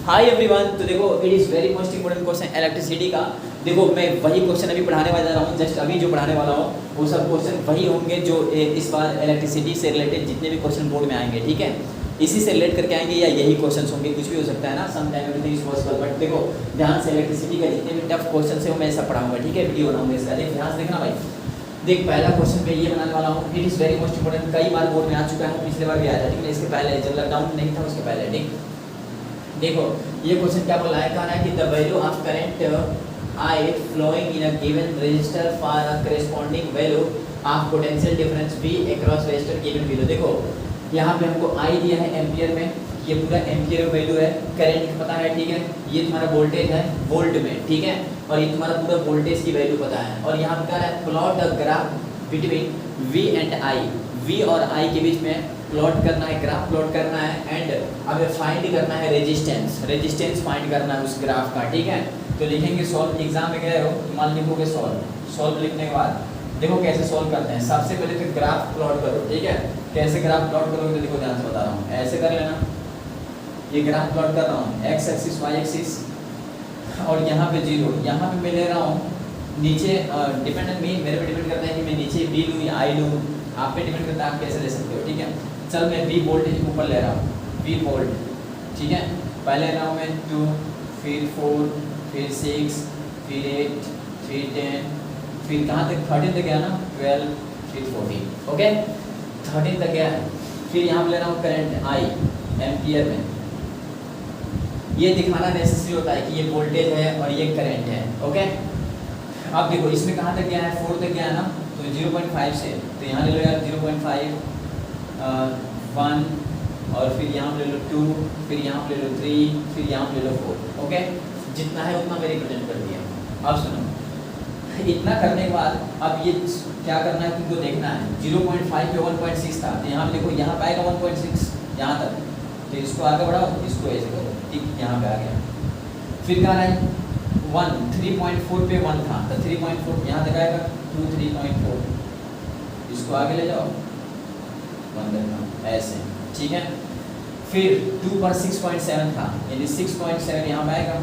Hi everyone. तो देखो it is very most important question electricity का। देखो मैं वही क्वेश्चन अभी पढ़ाने वाला रहा हूँ, जस्ट अभी जो पढ़ाने वाला हूँ वो सब क्वेश्चन वही होंगे जो इस बार इलेक्ट्रिसिटी से रिलेटेड जितने भी क्वेश्चन बोर्ड में आएंगे, ठीक है, इसी से रिलेट करके आएंगे या यही क्वेश्चन होंगे, कुछ भी हो सकता है ना, some time everything is possible. But देखो ध्यान से इलेक्ट्रिसिटी का जितने भी टफ क्वेश्चन है वो मैं सब पढ़ाऊंगा, ठीक है, वीडियो बनाऊंगा इसका। देख ध्यान से देखना भाई। देख पहला क्वेश्चन पे ये बनाने वाला हूँ, it is very most important, कई बार बोर्ड में आ चुका है, पिछले बार भी आया था, ठीक है, इसके पहले जब लॉकडाउन नहीं था उसके पहले, ठीक। देखो ये क्वेश्चन क्या बोला है, कहा है कि the value of current I flowing in a given resistor for a corresponding value of potential difference V across resistor given below। देखो यहाँ पे हमको I दिया है एम्पियर में, ये पूरा एम्पियर में वैल्यू है, करंट पता है, ठीक है, ये तुम्हारा वोल्टेज है वोल्ट में, ठीक है, और ये तुम्हारा पूरा वोल्टेज की वैल्यू पता है। और यहाँ पे क्या है, plot the graph between V and I, V और I के बीच में प्लॉट करना है, ग्राफ प्लॉट करना है, एंड अब फाइंड करना है रेजिस्टेंस फाइंड करना है उस ग्राफ का, ठीक है। तो लिखेंगे सॉल्व, एग्जाम में गए हो मान लिखोगे सॉल्व लिखने के बाद देखो कैसे सॉल्व करते हैं। सबसे पहले तो ग्राफ प्लॉट करो, ठीक है, कैसे ग्राफ प्लॉट करोगे तो देखो ध्यान से बता रहा हूँ, ऐसे कर लेना, ये ग्राफ प्लॉट कर रहा हूँ, एक्स एक्सिस वाई एक्सिस, और यहाँ पे जीरो, यहाँ पे मैं ले रहा हूँ नीचे, डिपेंडेंट मी मेरे पे डिपेंड करता है कि मैं नीचे बी लूँ या आई लूँ, आप पे डिपेंड करता है आप कैसे ले सकते हो, ठीक है। चल मैं बी वोल्टेज ऊपर ले रहा हूँ, बी वोल्ट, ठीक है, पहले ले रहा हूँ मैं 2, फिर 4, फिर 6, फिर 8, फिर 10, फिर कहाँ तक 13 तक गया ना, 12, फिर 14, ओके 13 तक गया है। फिर यहाँ पे ले रहा हूँ करंट आई एम्पियर में, ये दिखाना नेसेसरी होता है कि ये वोल्टेज है और ये करंट है, ओके। अब देखो इसमें कहाँ तक गया है, 4 तक गया है ना, तो 0.5 से, तो यहाँ ले लो यार 0.5, 1, और फिर यहाँ पे ले लो 2, फिर यहाँ पे ले लो 3, फिर यहाँ पे ले लो 4, ओके, जितना है उतना मैं रिप्रेजेंट कर दिया। अब सुनो, इतना करने के बाद अब ये क्या करना है, तुमको देखना है 0.5 पे 1.6 था, तो यहाँ पे देखो यहाँ पे आएगा 1.6 यहाँ तक, तो इसको आगे बढ़ाओ, इसको ऐसे करो, ठीक, यहाँ पे आ गया। फिर कहा है 1, 3.4 पे 1 था, तो 3.4 यहाँ तक आएगा, 2, 3.4, इसको आगे ले जाओ 1 तक ऐसे, ठीक है। फिर 2 पर 6.7 था, यानी 6.7 यहाँ पे आएगा,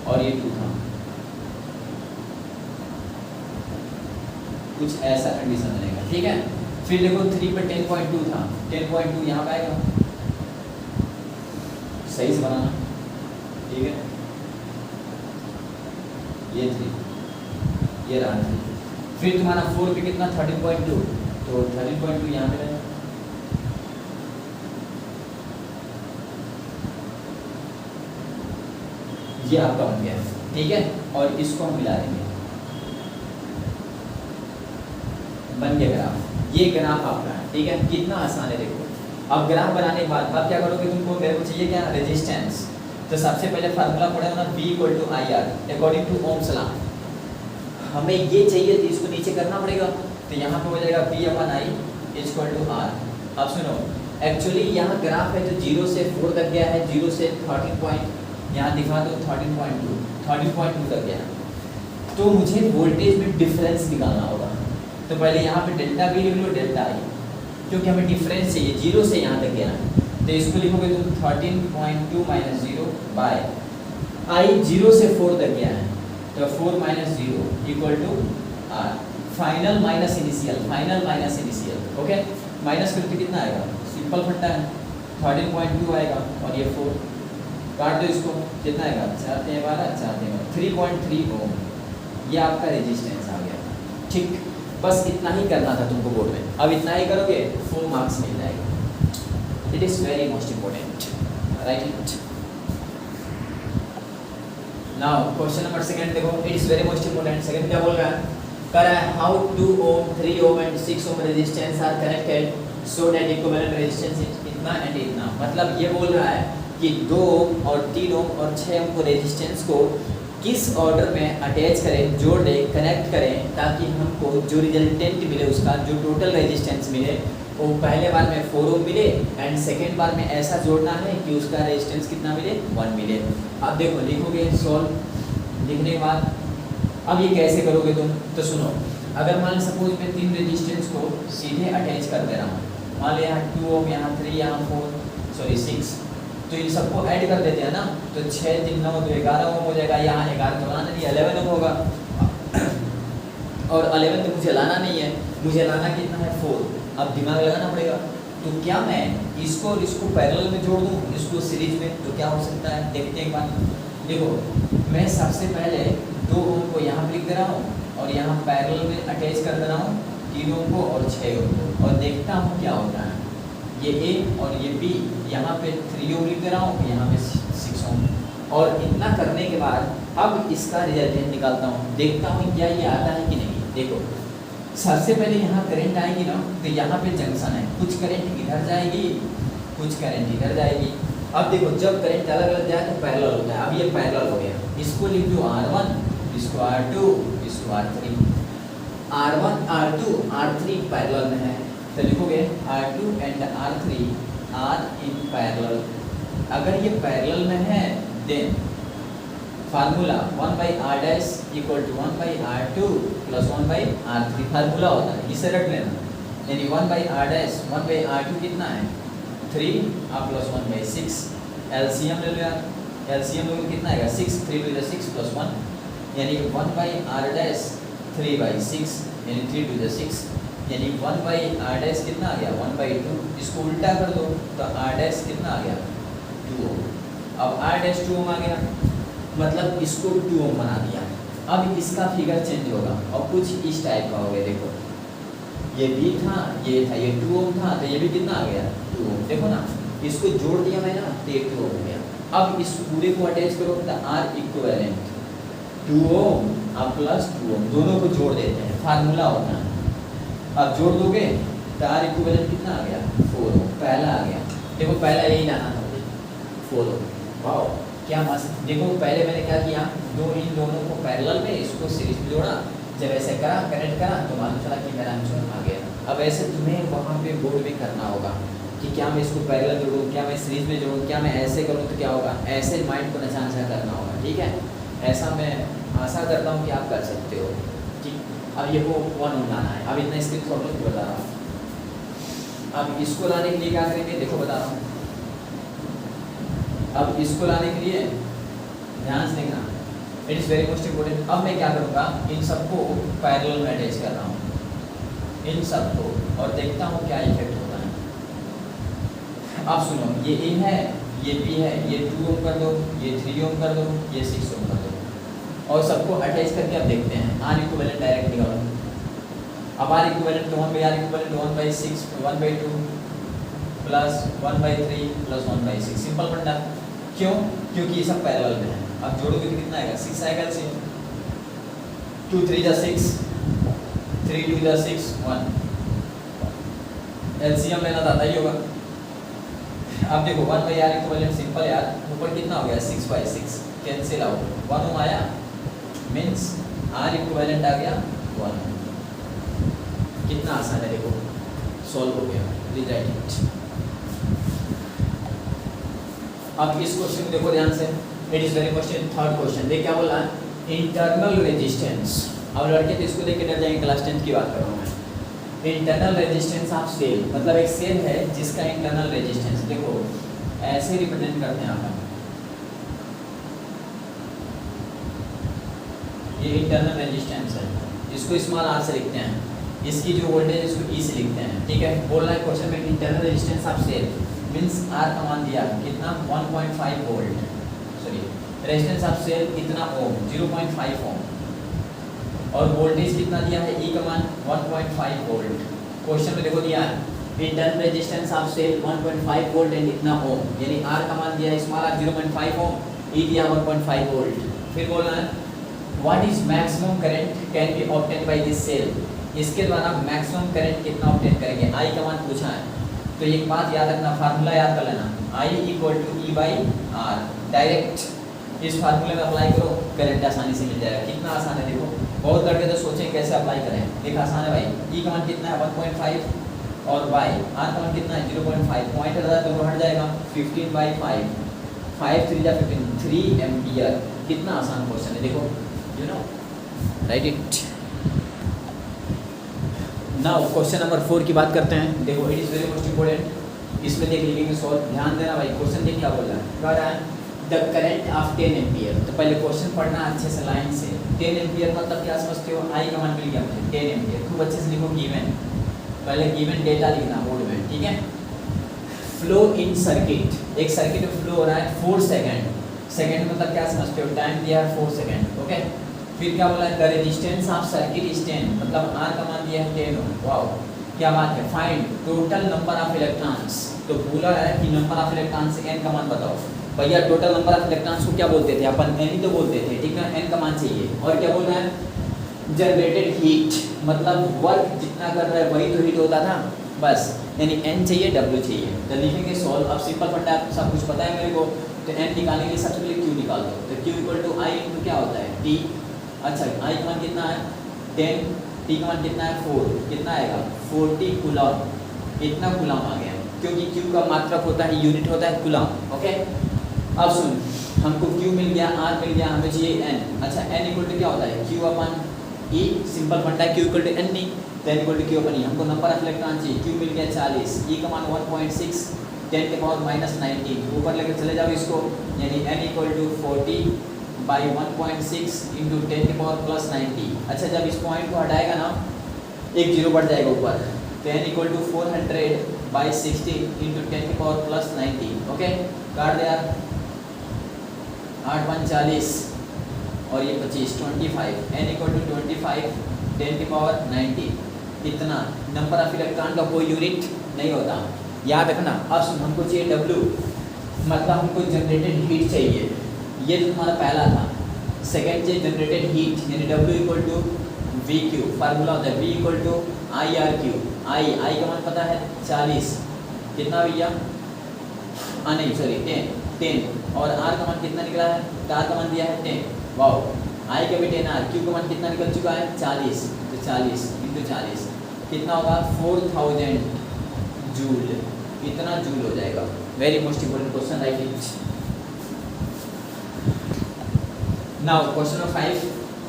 और ये 2 था, कुछ ऐसा कंडीशन रहेगा, ठीक है। फिर देखो 3 पर 10.2 था, 10.2 यहाँ पे आएगा, सही से बनाना, ठीक है, ये 3, ये रहा 3। फिर तुम्हारा 4 पे कितना 13.2, तो 13.2 यहाँ पे रहेगा, ये आपका बन गया, ठीक है, और इसको हम मिला देंगे, बन गया ग्राफ, ये ग्राफ आपका है, ठीक है, कितना आसान है। देखो अब ग्राफ बनाने के बाद अब क्या करोगे, तुमको मेरे को चाहिए क्या, रेजिस्टेंस। तो सबसे पहले फार्मूला पढ़े ना, V = IR according to Ohm's law, हमें ये चाहिए तो इसको नीचे करना पड़ेगा, तो यहाँ पे हो जाएगा V/I = R। अब सुनो, एक्चुअली यहाँ ग्राफ है तो 0 से 4 तक गया है, 0 से 13 पॉइंट यहाँ दिखा दो 13.2 तक गया, तो मुझे वोल्टेज में डिफरेंस निकालना होगा। तो पहले यहाँ पे डेल्टा V लिख लो, डेल्टा I, क्योंकि हमें डिफरेंस चाहिए 0 से यहाँ तक गया है, तो इसको लिखोगे तो 13.2 - 0 बाय I 0 से 4 तक गया है, तो 4 - 0 = R, final minus initial, okay. Minus करके कितना आएगा, सिंपल फंडा है, 13.2 आएगा, और ये 4 काट दो इसको, कितना आएगा 4×12 3.3 ओम, ये आपका रेजिस्टेंस आ गया, ठीक। बस इतना ही करना था तुमको बोर्ड में, अब इतना ही करोगे 4 मार्क्स मिल जाएगा। It is very most important, write it. Now question number 2 देखो, it is very most important. Second क्या बोल रहा है, कह रहा है how 2 ohm, 3 ohm and 6 ohm resistance are connected so that equivalent resistance इतना एंड इतना। मतलब ये बोल रहा है कि 2 ओम और 3 ओम और 6 ओम को रेजिस्टेंस को किस ऑर्डर में अटैच करें, जोड़ दें, कनेक्ट करें, ताकि हमको जो रिजल्टेंट मिले उसका जो टोटल रेजिस्टेंस मिले वो पहले बार में 4 ओम मिले, एंड सेकेंड बार में ऐसा जोड़ना है कि उसका रेजिस्टेंस कितना मिले, 1 मिले। अब देखो लिखोगे सॉल्व, लिखने के बाद अब ये कैसे करोगे तुम, तो सुनो, अगर मान सपोज मैं 3 रेजिस्टेंस को सीधे अटैच कर दे रहा हूँ, मान लो यहाँ 2 ओम, यहाँ 3, यहाँ 4, सॉरी 6, तो इन सबको ऐड कर देते हैं ना, तो 6 3 9 तो 11 ओम हो जाएगा। यहाँ 11 तो लाना नहीं, 11 ओम होगा और 11 तो मुझे लाना नहीं है, मुझे लाना कितना है 4। अब दिमाग लगाना पड़ेगा, तो क्या मैं इसको और इसको पैरेलल में जोड़ दूँ, इसको सीरीज में, तो क्या हो सकता है देखते हैं एक बार। देखो मैं सबसे पहले 2 ओम को यहाँ पे लिख दे रहा हूँ और यहाँ पैरेलल में अटैच कर दे रहा हूँ 3 ओम को और 6 ओम को, और देखता हूँ क्या होता है। ये ए और ये बी, यहाँ पे 3 ओम लिख दे रहा हूँ, यहाँ पे 6 ओम। और इतना करने के बाद अब इसका रिजल्टेंट निकालता हूँ, देखता हूँ क्या ये आता है कि नहीं। देखो सबसे पहले यहाँ करंट आएगी ना, तो यहाँ पे जंक्शन है, कुछ करंट इधर जाएगी, कुछ करंट इधर जाएगी। अब देखो जब करंट अलग अलग जाए तो पैरेलल होता है। अब ये पैरेलल हो गया, इसको लिख दो R1, इसको R2, इसको R3। R1 R2 R3 parallel में है, तो लिखोगे R2 and R3 are in parallel. अगर ये पैरेलल में है then formula 1/r dash equal to 1/r2 plus 1/r3 formula होता है, इसे रख लेना। यानी 1/r डैश 1/r2 कितना है 3 प्लस 1/6। एलसीएम ले लो यार, एलसीएम लोगे कितना आएगा 6, 3 टू द 6 प्लस 1, यानी 1/r डैश 3/6 यानी 3 टू द 6, यानी 1/r डैश कितना आ गया 1/2। इसको उल्टा कर दो तो r डैश कितना आ गया 2 ओम। अब r डैश 2 ओम आ गया, मतलब इसको 2 ओम बना दिया। अब इसका फिगर चेंज होगा और कुछ इस टाइप का हो गया। देखो ये भी था, ये था, ये 2 ओम था, तो ये भी कितना आ गया 2 ओम। देखो ना इसको जोड़ दिया मैंने ना, तो 2 ओम हो गया। अब इस पूरे को अटैच करो तो R इक्विवेलेंट 2 ओम अब प्लस 2 ओम, दोनों को जोड़ देते हैं, फार्मूला होता है। अब जोड़ दोगे तो R इक्विवेलेंट कितना आ गया 4 ओम, पहला आ गया। देखो पहला यही लाना था मुझे 4 ओम। वाओ क्या मस्त। देखो पहले मैंने क्या किया, इन दोनों को पैरेलल में, इसको सीरीज में जोड़ा, जब ऐसे करा कनेक्ट करा तो मालूम चला कि मेरा आंसर आ गया। अब ऐसे तुम्हें वहाँ पे बोर्ड में करना होगा कि क्या मैं इसको पैरेलल जोड़ूँ, क्या मैं सीरीज में जोड़ूँ, क्या मैं ऐसे करूँ तो क्या होगा, ऐसे माइंड को नचा नचा करना होगा। ठीक है, ऐसा मैं आशा करता हूँ कि आप कर सकते हो। ठीक, अब ये वो 1 ओम लाना है। अब इतना स्क्रीन शॉट में बता रहा हूँ। अब इसको लाने के लिए क्या करेंगे, देखो बता रहा हूँ। अब इसको लाने के लिए ध्यान से देखना, it is very most important. अब मैं क्या करूँगा, इन सबको पैरेलल में अटैच कर रहा हूँ, इन सबको, और देखता हूँ क्या इफेक्ट होता है। अब सुनो, ये ए है, ये बी है, ये 2 ओम कर दो, ये 3 ओम कर दो, ये 6 ओम कर दो, और सबको अटैच करके अब देखते हैं। R इक्विवेलेंट डायरेक्ट निकालो। अब R इक्विवेलेंट तो 1/r equivalent 1/6 1/2 plus 1/3 plus 1/6, simple फंडा। क्यों? क्योंकि ये सब पैरेलल में है। अब जोड़ोगे तो कितना आएगा 6 आएगा एलसीएम, 2 3 जा 6, 3 2 जा 6 1, एलसीएम लेना आता ही होगा। अब देखो 1/r इक्विवेलेंट सिंपल यार, ऊपर कितना हो गया 6/6, कैंसिल आउट 1 ओम आया, मीन्स R इक्विवेलेंट आ गया 1 ओम। कितना आसान है, देखो सॉल्व हो गया, रिराइट इट। अब इस क्वेश्चन को देखो ध्यान से, it is very question, third question. देख क्या बोला है, इंटरनल रेजिस्टेंस। अब लड़के तो इसको देख के डर जाएंगे, क्लास 10 की बात कर रहा हूँ मैं। इंटरनल रेजिस्टेंस ऑफ सेल, मतलब एक सेल है जिसका इंटरनल रेजिस्टेंस, देखो ऐसे रिप्रेजेंट करते हैं आप। ये इंटरनल रेजिस्टेंस है, इसको स्मॉल r से लिखते हैं, इसकी जो वोल्टेज इसको E से लिखते हैं। ठीक है, बोल रहा है क्वेश्चन में internal resistance of cell means R का मान दिया कितना 1.5 volt, sorry resistance of cell कितना ओम 0.5 ओम, और वोल्टेज कितना दिया है E का मान 1.5 वोल्ट। क्वेश्चन में देखो दिया है internal resistance of cell 1.5 volt and इतना ओम, यानी R का मान दिया है स्मॉल r 0.5 ओम, E दिया 1.5 वोल्ट। फिर बोल रहा है what is maximum current can be obtain by this cell, इसके द्वारा मैक्सिमम करंट कितना ऑब्टेन करेंगे, I का मान पूछा है। तो एक बात याद रखना, फार्मूला याद कर लेना, I equal to E/R। Direct इस फार्मूले में अप्लाई करो, करंट आसानी से मिल जाएगा। कितना आसान है देखो, बहुत लड़के तो सोचें कैसे अप्लाई करें, देख आसान है भाई। E का मान कितना है 1.5 और R का मान कितना है 0.5, पॉइंट दोनों हट जाएगा 15/5, 5 3 जा 15, 3 एम्पियर। कितना आसान क्वेश्चन है देखो, you know, right it. Now question number 4 की बात करते हैं। देखो it is very most important. इसमें देख लिखेंगे सॉल्व, ध्यान देना भाई। क्वेश्चन देख क्या बोल रहा है, कह रहा है द करंट ऑफ 10 एम्पियर। तो पहले क्वेश्चन पढ़ना अच्छे से लाइन से। 10 एम्पियर मतलब क्या समझते हो, आई का मान मिल गया मुझे 10 एम्पियर। खूब अच्छे से लिखो गिवन, पहले गिवन डेटा लिखना बोर्ड में, ठीक है। फ्लो इन सर्किट, एक सर्किट में फ्लो हो रहा है 4 सेकंड। सेकंड मतलब क्या समझते हो, टाइम दिया है 4 सेकंड, ओके। फिर क्या बोला है, the resistance of circuit is 10, मतलब आर का मान दिया है 10 ओम। वाओ क्या बात है। Find total number of electrons, तो बोला है कि नंबर ऑफ इलेक्ट्रॉन्स से n का मान बताओ। भैया टोटल नंबर ऑफ इलेक्ट्रॉन्स को क्या बोलते थे अपन, n ही तो बोलते थे, ठीक है। n का मान चाहिए। और क्या बोल रहा है, जनरेटेड हीट, मतलब वर्क जितना कर रहा है वही तो हीट होता था, बस। यानी n चाहिए, w चाहिए। तो लिखेंगे सॉल्व। अब सिंपल फंडा सब कुछ पता है मेरे को, तो n निकालने के लिए सबसे पहले q निकाल दो। तो q equal to I into क्या होता है t। अच्छा i का मान कितना है 10, t का मान कितना है 4, कितना आएगा 40 कूलम। इतना कूलम आ गया, क्योंकि q का मात्रक होता है, यूनिट होता है कूलम, ओके। अब सुन, हमको q मिल गया, r मिल गया, हमें चाहिए n। अच्छा n इक्वल टू क्या होता है, q अपन e, सिंपल फंडा है, q इक्वल टू n नहीं, तो n इक्वल टू q अपन e। हमको नंबर ऑफ इलेक्ट्रॉन चाहिए, q मिल गया 40, e का मान 1.6, 10 के पावर -19, ऊपर लेकर चले जाओ इसको, यानी n equal to 40 by 1.6 into 10 के पावर +90। अच्छा जब इस पॉइंट को हटाएगा ना, एक जीरो बढ़ जाएगा ऊपर, तो n equal to 400 by 60 into 10 के पावर +90, ओके। काट दे यार, 8 1 40 और ये 25 25, n इक्वल टू 25 10 के पावर 90। इतना नंबर ऑफ इलेक्ट्रॉन का कोई यूनिट नहीं होता, याद रखना। अब सुन, हमको चाहिए W, मतलब हमको जनरेटेड हीट चाहिए, ये तो तुम्हारा पहला था। सेकेंड चाहिए जनरेटेड हीट, यानी W equal to VQ, formula होता है V equal to IRQ। I का मान पता है 40, कितना भैया, नहीं सॉरी 10, और R का मान कितना निकला है, तो R का मान दिया है 10। वाओ, I का भी 10, R Q का मान कितना निकल चुका है 40, तो 40 इंटू 40 कितना होगा 4000 जूल, इतना जूल हो जाएगा। Very most important question, right it. Now question number 5,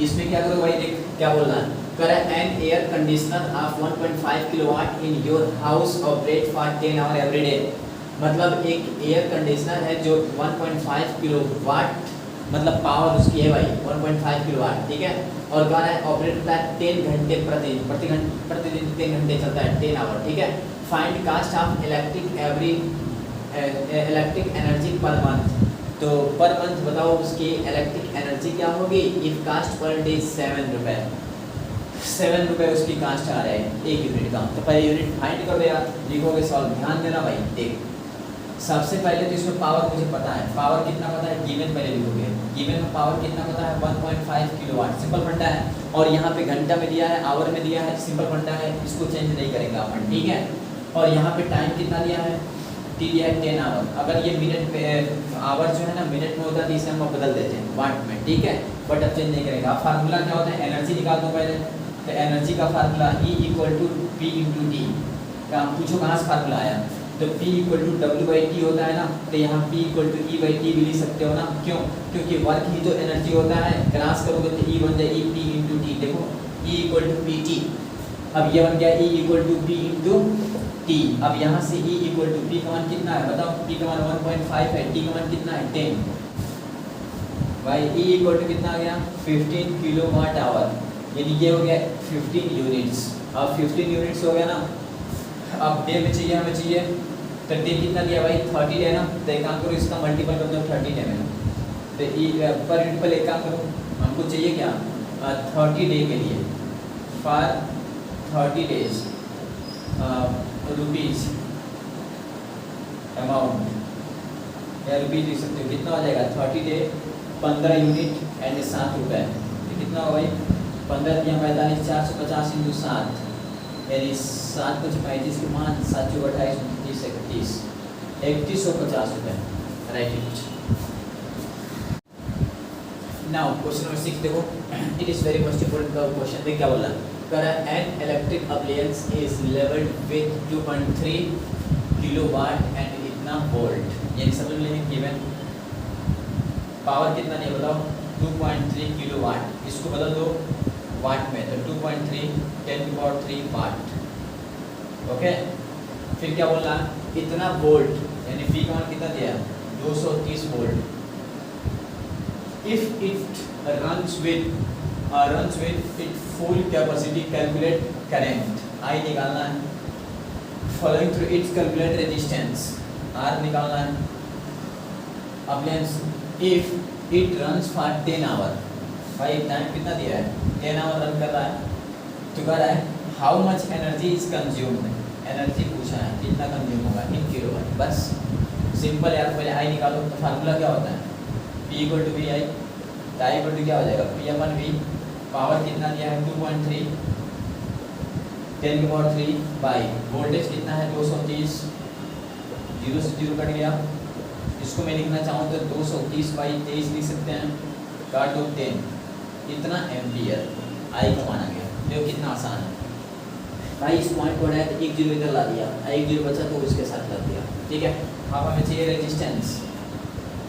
इसमें क्या करो भाई, देख क्या बोल रहा है, कर an air conditioner of 1.5 kilowatt in your house operate for 10 hour every day. मतलब एक एयर कंडीशनर है जो 1.5 किलोवाट, मतलब पावर उसकी है भाई 1.5 किलोवाट, ठीक है। और कह रहा है ऑपरेट होता है 10 घंटे प्रतिदिन 10 घंटे चलता है, 10 आवर, ठीक है। Find cost of electric energy per month. तो पर मंथ बताओ उसकी इलेक्ट्रिक एनर्जी क्या होगी। इफ कास्ट पर डे 7 रुपये, 7 रुपये उसकी कास्ट आ रहा है एक यूनिट का। तो पहले यूनिट फाइंड कर दो यार, लिखोगे सॉल्व। ध्यान देना भाई, देख सबसे पहले तो इसमें पावर मुझे पता है, पावर कितना पता है, गिवन पहले लिखोगे। गिवन में पावर कितना पता है 1.5 किलोवाट, सिंपल फंडा है। और यहाँ पे घंटा में दिया है, आवर में दिया है, सिंपल फंडा है, इसको चेंज नहीं करेंगे अपन, ठीक है। और यहाँ पे टाइम कितना दिया है, टी दिया है 10 आवर। अगर ये मिनट में, आवर जो है ना मिनट में होता है, तो इसे हम बदल देते हैं वाट में, ठीक है। बट अब चेंज नहीं करेंगे। अब फार्मूला क्या होता है, एनर्जी निकाल दो पहले। तो एनर्जी का formula E equal to P into T. पूछो कहाँ से फार्मूला आया, तो P इक्वल टू W/T होता है ना, तो यहाँ P इक्वल टू E/T भी लिख सकते हो ना, क्यों, क्योंकि वर्क ही तो एनर्जी होता है। क्रॉस करोगे तो E बन जाए E P इंटू टी, देखो E इक्वल टू PT। अब ये बन गया E equal to P into T. अब यहाँ से E इक्वल टू P का मान कितना है बताओ, P का मान 1.5 है, T का मान कितना है 10। भाई E इक्वल टू कितना आ गया 15 किलोवाट आवर, यानी ये हो गया 15 यूनिट्स। अब 15 यूनिट्स हो गया ना। अब डे में चाहिए, हमें चाहिए तो डे कितना दिया भाई 30 डे ना, तो एक काम करो इसका मल्टीपल कर दो 30 डे में। तो E पर यूनिट पर एक काम करो, हमको चाहिए क्या 30 डे के लिए, फॉर 30 डेज रुपीज़ अमाउंट, या रुपीज़ लिख सकते हो। कितना हो जाएगा 30 डे 15 यूनिट एंड 7 रुपये। तो कितना हो भाई 15 या 45 450 इंटू 7, यानी 7 5 35 के मान 7 चौक 28 29 31 3150 रुपये, write it. Now question number 6 देखो, it is very must important question. देख क्या बोल रहा है, an electric appliance is labelled with 2.3 kilowatt and इतना वोल्ट, यानी समझ लेंगे गिवन पावर कितना नहीं बताओ 2.3 किलोवाट, इसको बदल दो वाट में, तो 2.3 10 की पावर 3 वाट, ओके। फिर क्या बोल रहा है इतना वोल्ट, यानी पी का मान कितना दिया 230 volt. If it runs with its full capacity, calculate current। I निकालना है। Following through its calculate resistance, R निकालना है। Appliance if it runs for 10 hour, भाई टाइम कितना दिया है 10 आवर रन कर रहा है, तो कह रहा है how much energy is consumed, energy पूछा है कितना कंज्यूम होगा इन किलोवाट। बस सिंपल यार, पहले आई निकालो। तो फार्मूला क्या होता है P equal to V I, I equal to क्या हो जाएगा P अपन V, पावर कितना दिया है 2.3 10 की पावर 3 बाई वोल्टेज कितना है 230, 0 से 0 कट गया। इसको मैं लिखना चाहूँ तो 230 बाई 23 लिख सकते हैं, काट दो 10, इतना एम्पियर आई को माना गया। देखो कितना आसान है भाई। इस पॉइंट को है तो एक जीरो इधर ला दिया, एक जीरो बचा तो उसके साथ ला दिया, ठीक है। अब हमें चाहिए रेजिस्टेंस,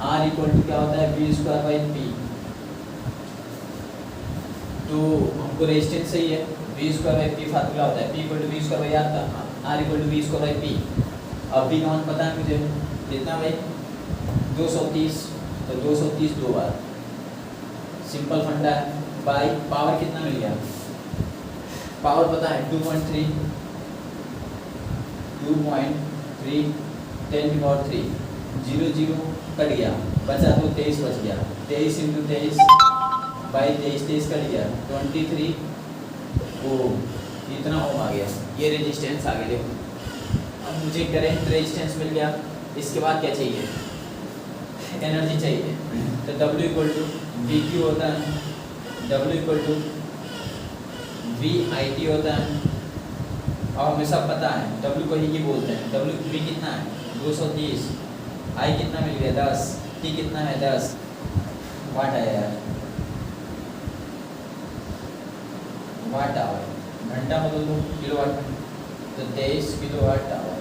R इक्वल टू क्या होता है V स्क्वायर बाई P। तो हमको रेजिस्टेंस चाहिए, V square by P formula होता है P equal to V square by R का, R equal to V square by P। अब V का मान पता है मुझे कितना भाई 230, तो 230 दो बार, सिंपल फंडा है। बाई पावर कितना मिल गया, पावर पता है 2.3 10 की पावर 3, 0 0 कट गया, बचा तो 23 बच गया, 23 इंटू 23 बाई 23 कट गया 23 ओम, इतना ओम आ गया। ये रेजिस्टेंस आ गया। देखो अब मुझे करंट रेजिस्टेंस मिल गया, इसके बाद क्या चाहिए एनर्जी चाहिए। तो W equal to V Q होता है, W equal to V I T होता है। और हमें सब पता है W को ही बोलते हैं। W V कितना है 230, I कितना मिल गया 10, T कितना है 10 वाट आया यार, वाट आवर, घंटा बदल दो किलो वाट में, तो 23 किलो वाट आवर।